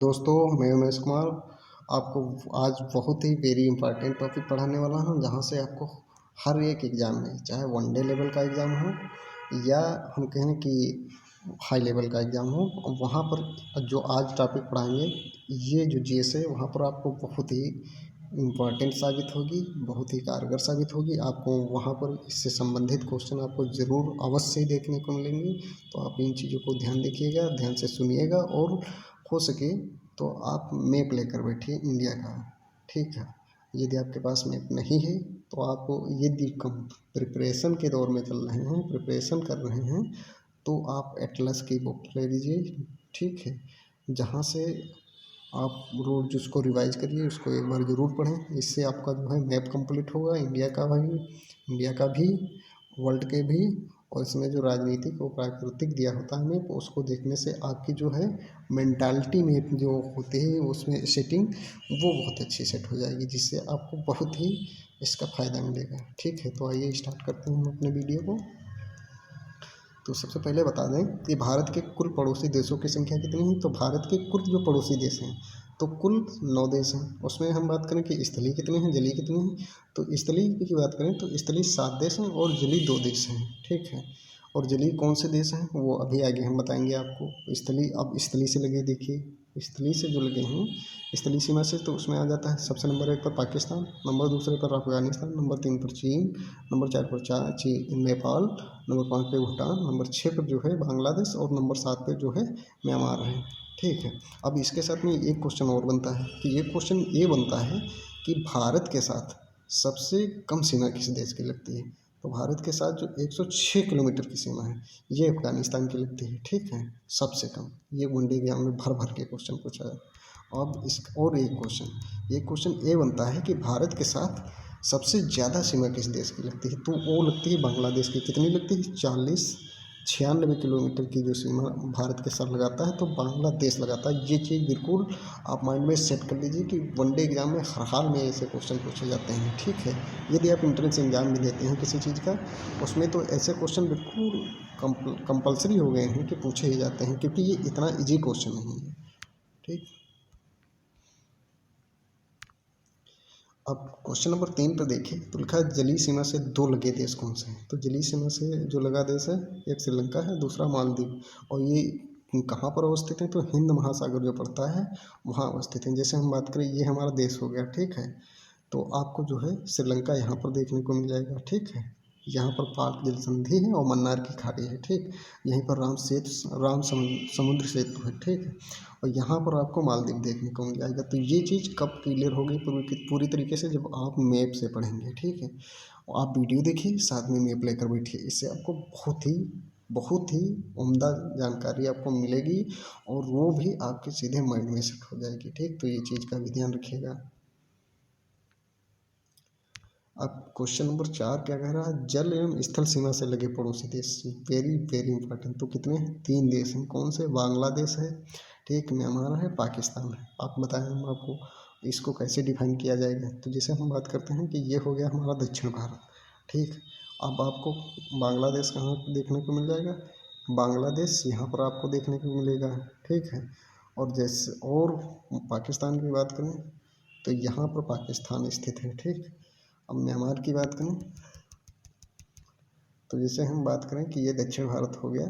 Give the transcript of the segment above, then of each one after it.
दोस्तों, मैं उमेश कुमार आपको आज बहुत ही वेरी इंपॉर्टेंट टॉपिक पढ़ाने वाला हूं, जहां से आपको हर एक एग्ज़ाम में, चाहे वनडे लेवल का एग्ज़ाम हो या हम कहें कि हाई लेवल का एग्ज़ाम हो, वहां पर जो आज टॉपिक पढ़ाएंगे, ये जो जीएस है, वहां पर आपको बहुत ही इम्पॉर्टेंट साबित होगी, बहुत ही कारगर साबित होगी। आपको वहाँ पर इससे संबंधित क्वेश्चन आपको ज़रूर अवश्य ही देखने को मिलेंगे। तो आप इन चीज़ों को ध्यान देखिएगा, ध्यान से सुनिएगा, और हो सके तो आप मैप लेकर बैठिए इंडिया का। ठीक है, यदि आपके पास मैप नहीं है तो आप, यदि कम प्रिपरेशन के दौर में चल रहे हैं, प्रिपरेशन कर रहे हैं, तो आप एटलस की बुक ले लीजिए। ठीक है, जहाँ से आप रोज़ उसको रिवाइज करिए, उसको एक बार ज़रूर पढ़ें। इससे आपका जो है मैप कंप्लीट होगा, इंडिया का भी, वर्ल्ड के भी। और इसमें जो राजनीतिक और प्राकृतिक दिया होता है मैप, उसको देखने से आपकी जो है मेंटालिटी में जो होते हैं उसमें सेटिंग, वो बहुत अच्छी सेट हो जाएगी, जिससे आपको बहुत ही इसका फ़ायदा मिलेगा। ठीक है, तो आइए स्टार्ट करते हैं हम अपने वीडियो को। तो सबसे पहले बता दें कि भारत के कुल पड़ोसी देशों की संख्या कितनी है। तो भारत के कुल जो पड़ोसी देश हैं, तो कुल 9 देश हैं। उसमें हम बात करें कि स्थलीय कितने हैं, जलीय कितने हैं। तो स्थलीय की बात करें तो स्थलीय 7 देश हैं और जलीय 2 देश हैं। ठीक है, और जलीय कौन से देश हैं वो अभी आगे हम बताएंगे आपको। स्थलीय, अब स्थलीय से लगे देखिए, स्थलीय से जो लगे हैं, स्थलीय सीमा से, तो उसमें आ जाता है सबसे नंबर 1 पर पाकिस्तान, नंबर दूसरे पर अफगानिस्तान, नंबर 3 पर चीन, नंबर 4 पर नेपाल, नंबर 5 पे भूटान, नंबर 6 पर जो है बांग्लादेश, और नंबर 7 पे जो है म्यांमार है। ठीक है, अब इसके साथ में एक क्वेश्चन और बनता है कि ये क्वेश्चन ये बनता है कि भारत के साथ सबसे कम सीमा किस देश की लगती है। तो भारत के साथ जो 106 किलोमीटर की सीमा है, ये अफगानिस्तान की लगती है। ठीक है, सबसे कम। ये वनडे एग्जाम में भर भर के क्वेश्चन पूछा है। अब इस और एक क्वेश्चन ये बनता है कि भारत के साथ सबसे ज़्यादा सीमा किस देश की लगती है। तो वो लगती है बांग्लादेश की। कितनी लगती है? 96 किलोमीटर की जो सीमा भारत के साथ लगाता है, तो बांग्लादेश लगाता है। ये चीज़ बिल्कुल आप माइंड में सेट कर लीजिए कि वनडे एग्जाम में हर हाल में ऐसे क्वेश्चन पूछे जाते हैं। ठीक है, यदि आप इंट्रेंस एग्जाम भी देते हैं किसी चीज़ का, उसमें तो ऐसे क्वेश्चन बिल्कुल कंपलसरी हो गए हैं कि पूछे ही जाते हैं, क्योंकि ये इतना ईजी क्वेश्चन नहीं है। ठीक, अब क्वेश्चन नंबर 3 पर देखिए, तो लिखा है जलीय सीमा से 2 लगे देश कौन से हैं। तो जलीय सीमा से जो लगा देश है, एक श्रीलंका है, दूसरा मालदीव। और ये कहाँ पर अवस्थित है? तो हिंद महासागर जो पड़ता है वहाँ अवस्थित है। जैसे हम बात करें, ये हमारा देश हो गया। ठीक है, तो आपको जो है श्रीलंका यहाँ पर देखने को मिल जाएगा। ठीक है, यहाँ पर पाक जल संधि है और मन्नार की खाड़ी है। ठीक, यहीं पर समुद्र सेतु है। ठीक है, और यहाँ पर आपको मालदीव देखने को मिल जाएगा। तो ये चीज़ कब क्लियर होगी पूरी तरीके से? जब आप मैप से पढ़ेंगे। ठीक है, और आप वीडियो देखिए, साथ में मैप लेकर बैठिए। इससे आपको बहुत ही उम्दा जानकारी आपको मिलेगी, और वो भी आपके सीधे माइंड में सेट हो जाएगी। ठीक, तो ये चीज़ का भी ध्यान रखिएगा। अब क्वेश्चन नंबर 4 क्या कह रहा है? जल एवं स्थल सीमा से लगे पड़ोसी देश, वेरी वेरी इंपॉर्टेंट। तो कितने हैं? 3 देश हैं। कौन से? बांग्लादेश है, ठीक, म्यांमार है, पाकिस्तान है। आप बताएं, हम आपको इसको कैसे डिफाइन किया जाएगा। तो जैसे हम बात करते हैं कि ये हो गया हमारा दक्षिण भारत। ठीक, अब आपको बांग्लादेश कहाँ देखने को मिल जाएगा? बांग्लादेश यहाँ पर आपको देखने को मिलेगा। ठीक है, और जैसे और पाकिस्तान की बात करें तो यहाँ पर पाकिस्तान स्थित है। ठीक, अब म्यांमार की बात करें तो जैसे हम बात करें कि ये दक्षिण भारत हो गया,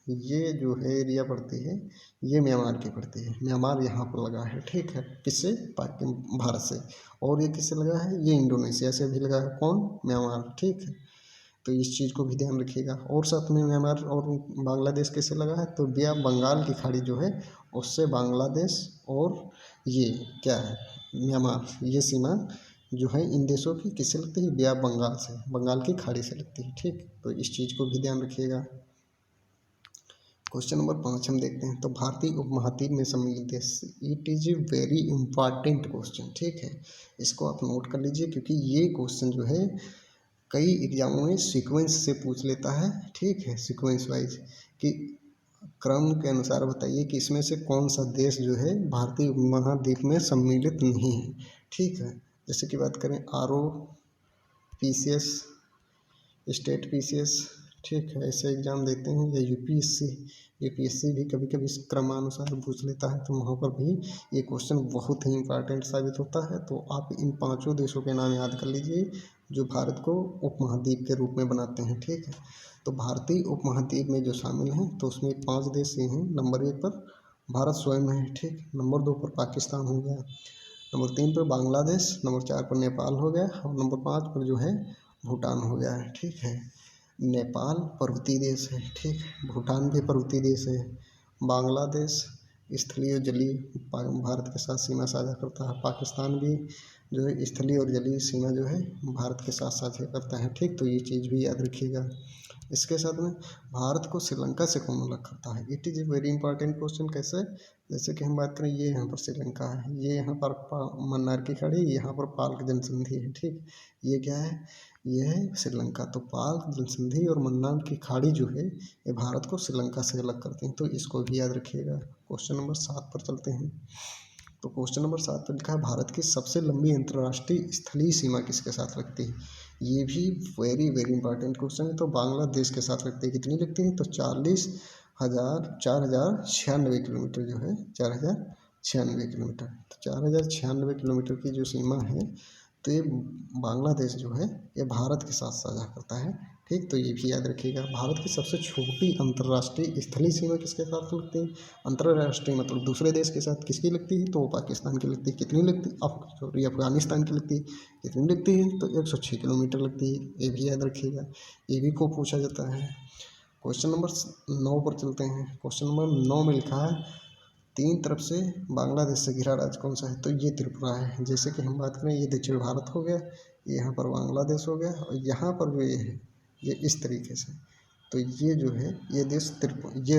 ये जो है एरिया पड़ती है, ये म्यांमार की पड़ती है। म्यांमार यहाँ पर लगा है। ठीक है, किससे? भारत से। और ये किससे लगा है? ये इंडोनेशिया से भी लगा है। कौन? म्यांमार। ठीक है, तो इस चीज़ को भी ध्यान रखिएगा। और साथ में म्यांमार और बांग्लादेश किससे लगा है? तो भैया बंगाल की खाड़ी जो है, उससे बांग्लादेश और ये क्या है, म्यांमार, ये सीमा जो है इन देशों की किससे लगती है? भैया बंगाल से, बंगाल की खाड़ी से लगती है। ठीक, तो इस चीज़ को भी ध्यान रखिएगा। क्वेश्चन नंबर 5 हम देखते हैं। तो भारतीय उपमहाद्वीप में सम्मिलित देश, it is a very important question. ठीक है, इसको आप नोट कर लीजिए, क्योंकि ये क्वेश्चन जो है कई एग्जामों में सीक्वेंस से पूछ लेता है। ठीक है, सीक्वेंस वाइज कि क्रम के अनुसार बताइए कि इसमें से कौन सा देश जो है भारतीय उपमहाद्वीप में सम्मिलित नहीं है। ठीक है, जैसे कि बात करें RO PCS, स्टेट PCS। ठीक है, ऐसे एग्ज़ाम देते हैं। या यूपीएससी भी कभी कभी इस क्रमानुसार पूछ लेता है, तो वहाँ पर भी ये क्वेश्चन बहुत ही इंपॉर्टेंट साबित होता है। तो आप इन पांचों देशों के नाम याद कर लीजिए जो भारत को उपमहाद्वीप के रूप में बनाते हैं। ठीक है, तो भारतीय उपमहाद्वीप में जो शामिल हैं तो उसमें 5 देश ये हैं। नंबर 1 पर भारत स्वयं है। ठीक, नंबर 2 पर पाकिस्तान हो गया, नंबर 3 पर बांग्लादेश, नंबर 4 पर नेपाल हो गया, और नंबर 5 पर जो है भूटान हो गया है। ठीक है, नेपाल पर्वतीय देश है। ठीक, भूटान भी पर्वतीय देश है। बांग्लादेश स्थलीय और जलीय भारत के साथ सीमा साझा करता है। पाकिस्तान भी जो है स्थलीय और जलीय सीमा जो है भारत के साथ साझा करता है। ठीक, तो ये चीज़ भी याद रखिएगा। इसके साथ में भारत को श्रीलंका से कौन अलग करता है? It is a very important question. कैसे? जैसे कि हम बात करें, ये यहाँ पर श्रीलंका है, ये यहाँ पर मन्नार की खाड़ी, यहाँ पर पाल्क जनसंधि है। ठीक, ये क्या है? ये है श्रीलंका। तो पाल्क जनसंधि और मन्नार की खाड़ी जो है ये भारत को श्रीलंका से अलग करती हैं, तो इसको भी याद रखिएगा। क्वेश्चन नंबर 7 पर चलते हैं। तो क्वेश्चन नंबर 7 पर लिखा है, भारत की सबसे लंबी अंतर्राष्ट्रीय स्थलीय सीमा किसके साथ लगती है? ये भी वेरी वेरी इंपॉर्टेंट क्वेश्चन है। तो बांग्लादेश के साथ लगती है। कितनी लगती है? तो 4,96 किलोमीटर जो है, 4,096 किलोमीटर। तो 4,096 किलोमीटर की जो सीमा है तो ये बांग्लादेश जो है ये भारत के साथ साझा करता है। ठीक, तो ये भी याद रखिएगा। भारत की सबसे छोटी अंतर्राष्ट्रीय स्थलीय सीमा किसके साथ लगती है? अंतर्राष्ट्रीय मतलब दूसरे देश के साथ किसकी लगती है? तो वो पाकिस्तान की लगती है। कितनी लगती है? अफगानिस्तान की लगती है। कितनी लगती है? तो 106 किलोमीटर लगती है। ये भी याद रखिएगा, ये भी को पूछा जाता है। क्वेश्चन नंबर 9 पर चलते हैं। क्वेश्चन नंबर 9 में लिखा है, 3 तरफ से बांग्लादेश से घिरा राज्य कौन सा है? तो ये त्रिपुरा है। जैसे कि हम बात करें, ये दक्षिण भारत हो गया, यहाँ पर बांग्लादेश हो गया, और यहाँ पर जो ये है ये इस तरीके से। तो ये जो है ये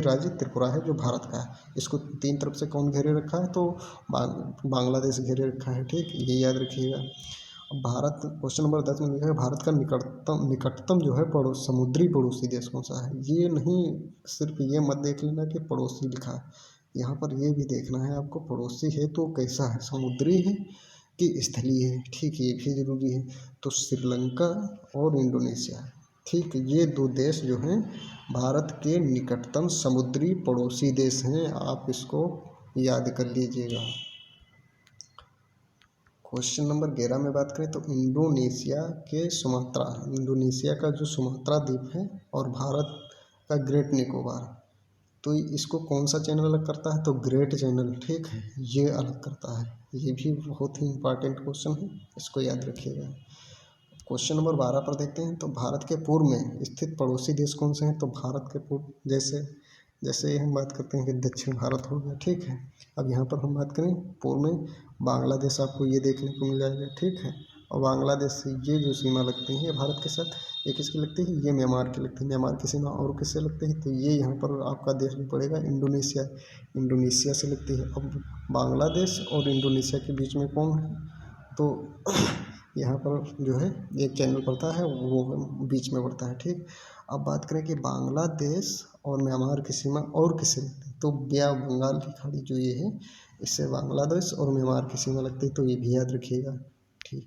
राज्य त्रिपुरा है जो भारत का है। इसको 3 तरफ से कौन घेरे रखा है? तो बांग्लादेश घेरे रखा है। ठीक, ये याद रखिएगा। अब भारत, क्वेश्चन नंबर 10 में लिखा है, भारत का निकटतम जो है समुद्री पड़ोसी देश कौन सा है? ये नहीं सिर्फ ये मत देख लेना कि पड़ोसी लिखा है, यहाँ पर ये भी देखना है आपको पड़ोसी है तो कैसा है, समुद्री है कि स्थलीय है। ठीक, ये भी जरूरी है। तो श्रीलंका और इंडोनेशिया, ठीक, ये 2 देश जो हैं भारत के निकटतम समुद्री पड़ोसी देश हैं। आप इसको याद कर लीजिएगा। क्वेश्चन नंबर 11 में बात करें तो इंडोनेशिया का जो सुमात्रा द्वीप है और भारत का ग्रेट निकोबार, तो इसको कौन सा चैनल अलग करता है? तो ग्रेट चैनल। ठीक है, ये अलग करता है। ये भी बहुत ही इंपॉर्टेंट क्वेश्चन है, इसको याद रखिएगा। क्वेश्चन नंबर 12 पर देखते हैं। तो भारत के पूर्व में स्थित पड़ोसी देश कौन से हैं? तो भारत के पूर्व जैसे जैसे हम बात करते हैं कि दक्षिण भारत हो गया। ठीक है, अब यहाँ पर हम बात करें पूर्व में, बांग्लादेश आपको ये देखने को मिल जाएगा। ठीक है, और बांग्लादेश से ये जो सीमा लगती है भारत के साथ, ये किसकी लगती है? ये म्यांमार की लगती है। म्यांमार की सीमा और किससे लगती है? तो ये यहाँ पर आपका देश भी पड़ेगा इंडोनेशिया से लगती है। अब बांग्लादेश और इंडोनेशिया के बीच में कौन है? तो यहाँ पर जो है एक चैनल पड़ता है, वो बीच में पड़ता है। ठीक, अब बात करें कि बांग्लादेश और म्यांमार की सीमा और किससे लगती है? तो बे ऑफ बंगाल की खाड़ी जो ये है, इससे बांग्लादेश और म्यांमार की सीमा लगती है। तो ये भी याद रखिएगा। ठीक,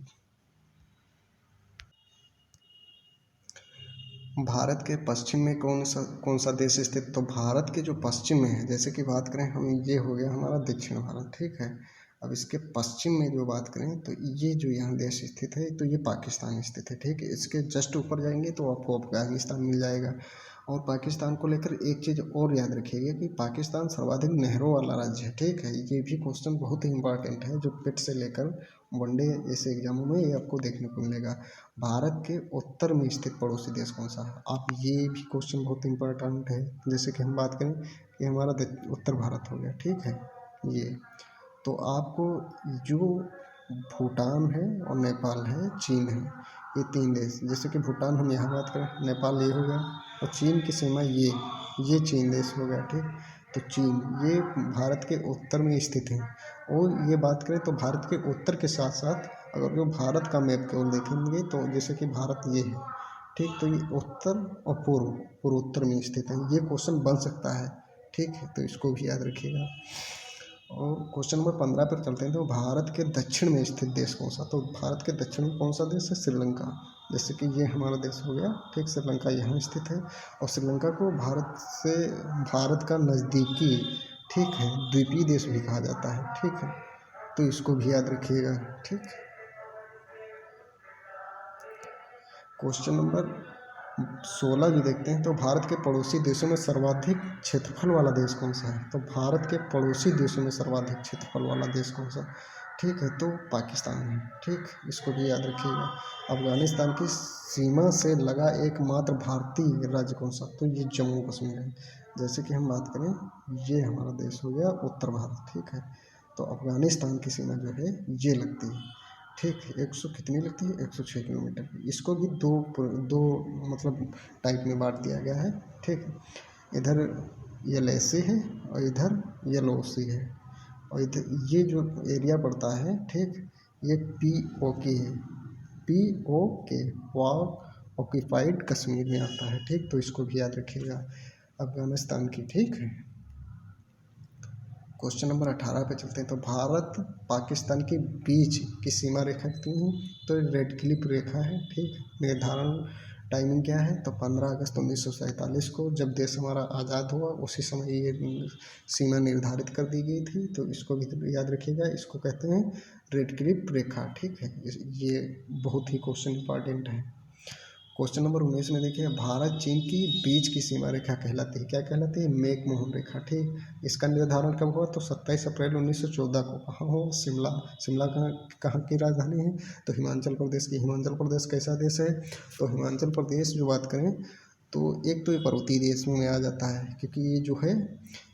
भारत के पश्चिम में कौन सा देश स्थित? तो भारत के जो पश्चिम में है, जैसे कि बात करें हम, ये हो गया हमारा दक्षिण भारत। ठीक है, अब इसके पश्चिम में जो बात करें तो ये जो यहाँ देश स्थित है तो ये पाकिस्तान स्थित है। ठीक है, इसके जस्ट ऊपर जाएंगे तो आपको अफगानिस्तान मिल जाएगा। और पाकिस्तान को लेकर एक चीज़ और याद रखिएगा कि पाकिस्तान सर्वाधिक नहरों वाला राज्य है। ठीक है, ये भी क्वेश्चन बहुत ही इंपॉर्टेंट है, जो पिट से लेकर वनडे ऐसे एग्जामों में ये आपको देखने को मिलेगा। भारत के उत्तर में स्थित पड़ोसी देश कौन सा है? आप ये भी क्वेश्चन बहुत इंपॉर्टेंट है। जैसे कि हम बात करें कि हमारा उत्तर भारत हो गया। ठीक है, ये तो आपको जो भूटान है और नेपाल है, चीन है, ये 3 देश, जैसे कि भूटान हम यहाँ बात करें, नेपाल ये हो गया, और चीन की सीमा ये चीन देश हो गया। ठीक, तो चीन ये भारत के उत्तर में स्थित है। और ये बात करें तो भारत के उत्तर के साथ साथ अगर जो भारत का मैप केवल देखेंगे तो जैसे कि भारत ये है। ठीक, तो ये उत्तर और पूर्वोत्तर में स्थित है। ये क्वेश्चन बन सकता है। ठीक है, तो इसको भी याद रखिएगा। और क्वेश्चन नंबर 15 पर चलते हैं। तो भारत के दक्षिण में स्थित देश कौन सा? तो भारत के दक्षिण में कौन सा देश है? श्रीलंका। जैसे कि ये हमारा देश हो गया, ठीक। श्रीलंका यहाँ स्थित है और श्रीलंका को भारत का नज़दीकी, ठीक है, द्वीपीय देश भी कहा जाता है, ठीक है। तो इसको भी याद रखिएगा, ठीक। क्वेश्चन नंबर 16 जो देखते हैं, तो भारत के पड़ोसी देशों में सर्वाधिक क्षेत्रफल वाला देश कौन सा है? तो भारत के पड़ोसी देशों में सर्वाधिक क्षेत्रफल वाला देश कौन सा? ठीक है, तो पाकिस्तान है, ठीक। इसको भी याद रखिएगा। अफगानिस्तान की सीमा से लगा एकमात्र भारतीय राज्य कौन सा? तो ये जम्मू कश्मीर है। जैसे कि हम बात करें, ये हमारा देश हो गया उत्तर भारत, ठीक है। तो अफगानिस्तान की सीमा जो है ये लगती है, ठीक। 100 कितनी लगती है? 106 किलोमीटर की। इसको भी दो मतलब टाइप में बांट दिया गया है, ठीक। इधर LAC है और इधर LOC है, और इधर ये जो एरिया पड़ता है, ठीक, ये POK है, POK, पाक ऑक्यूपाइड कश्मीर में आता है, ठीक। तो इसको भी याद रखिएगा, अफगानिस्तान की, ठीक है। क्वेश्चन नंबर 18 पे चलते हैं, तो भारत पाकिस्तान के बीच की सीमा रेखा कितनी है? तो रेड क्लिफ रेखा है, ठीक। निर्धारण टाइमिंग क्या है? तो 15 अगस्त 1947 को, जब देश हमारा आज़ाद हुआ उसी समय ये सीमा निर्धारित कर दी गई थी। तो इसको भी याद रखिएगा, इसको कहते हैं रेड क्लिफ रेखा, ठीक है। ये बहुत ही क्वेश्चन इंपॉर्टेंट है। क्वेश्चन नंबर 19 में देखिए, भारत चीन की बीच की सीमा रेखा कहलाती है, क्या कहलाती है? मैक-मोहन रेखा, ठीक। इसका निर्धारण कब हुआ? तो 27 अप्रैल 1914 को। कहाँ हो? शिमला। शिमला कहाँ की राजधानी है? तो हिमाचल प्रदेश की। हिमाचल प्रदेश कैसा देश है? तो हिमाचल प्रदेश जो बात करें, तो एक तो ये पर्वतीय देश में आ जाता है, क्योंकि ये जो है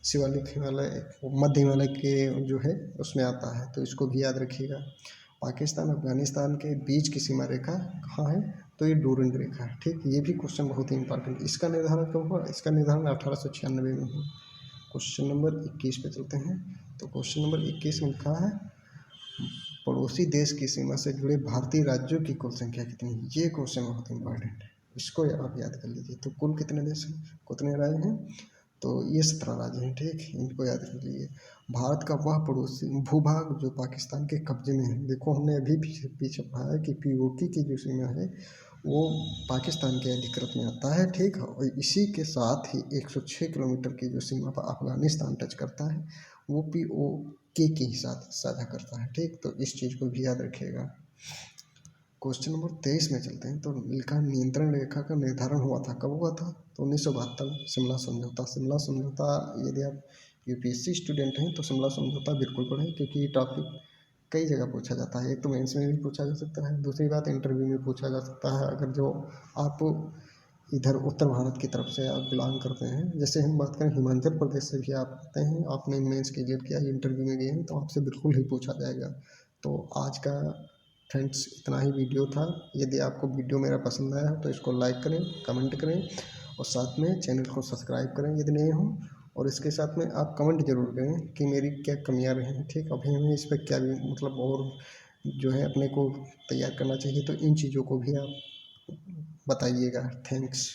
शिवालिक हिमालय, मध्य हिमालय के जो है उसमें आता है, तो इसको भी याद रखिएगा। पाकिस्तान अफगानिस्तान के बीच की सीमा रेखा कहाँ है? तो ये डूरंड रेखा है, ठीक। ये भी क्वेश्चन बहुत ही इंपॉर्टेंट। इसका निर्धारण कब हुआ? इसका निर्धारण 1896 में हुआ। क्वेश्चन नंबर 21 पे चलते हैं, तो क्वेश्चन नंबर 21 में लिखा है, पड़ोसी देश की सीमा से जुड़े भारतीय राज्यों की कुल संख्या कितनी है? ये क्वेश्चन बहुत इंपॉर्टेंट है, इसको आप याद कर लीजिए। तो कुल कितने देश हैं, कितने राज्य हैं? तो ये 17 राज्य हैं, ठीक। इनको याद कर लीजिए। भारत का वह पड़ोसी भूभाग जो पाकिस्तान के कब्जे में है, देखो हमने अभी पीछे पढ़ा है कि POK की जो सीमा है वो पाकिस्तान के अधिकृत में आता है, ठीक। और इसी के साथ ही 106 किलोमीटर की जो सीमा पर अफगानिस्तान टच करता है वो POK के साथ साझा करता है, ठीक। तो इस चीज़ को भी याद रखिएगा। क्वेश्चन नंबर 23 में चलते हैं, तो लिखा नियंत्रण रेखा का निर्धारण हुआ था, कब हुआ था? तो 1972 शिमला समझौता। शिमला समझौता, यदि आप UPSC स्टूडेंट हैं तो शिमला समझौता बिल्कुल पढ़ें, क्योंकि ये टॉपिक कई जगह पूछा जाता है। एक तो मेंस में भी पूछा जा सकता है, दूसरी बात इंटरव्यू में पूछा जा सकता है, अगर जो आप इधर उत्तर भारत की तरफ से आप बिलोंग करते हैं। जैसे हम बात करें हिमाचल प्रदेश से भी आप आते हैं, आपने मेंस क्लियर किया, इंटरव्यू में गए हैं, तो आपसे बिल्कुल ही पूछा जाएगा। तो आज का फ्रेंड्स इतना ही वीडियो था। यदि आपको वीडियो मेरा पसंद आया हो तो इसको लाइक करें, कमेंट करें और साथ में चैनल को सब्सक्राइब करें यदि नए हो, और इसके साथ में आप कमेंट जरूर करें कि मेरी क्या कमियां रही हैं, ठीक। अभी हमें इस पर क्या भी मतलब और जो है अपने को तैयार करना चाहिए, तो इन चीज़ों को भी आप बताइएगा। थैंक्स।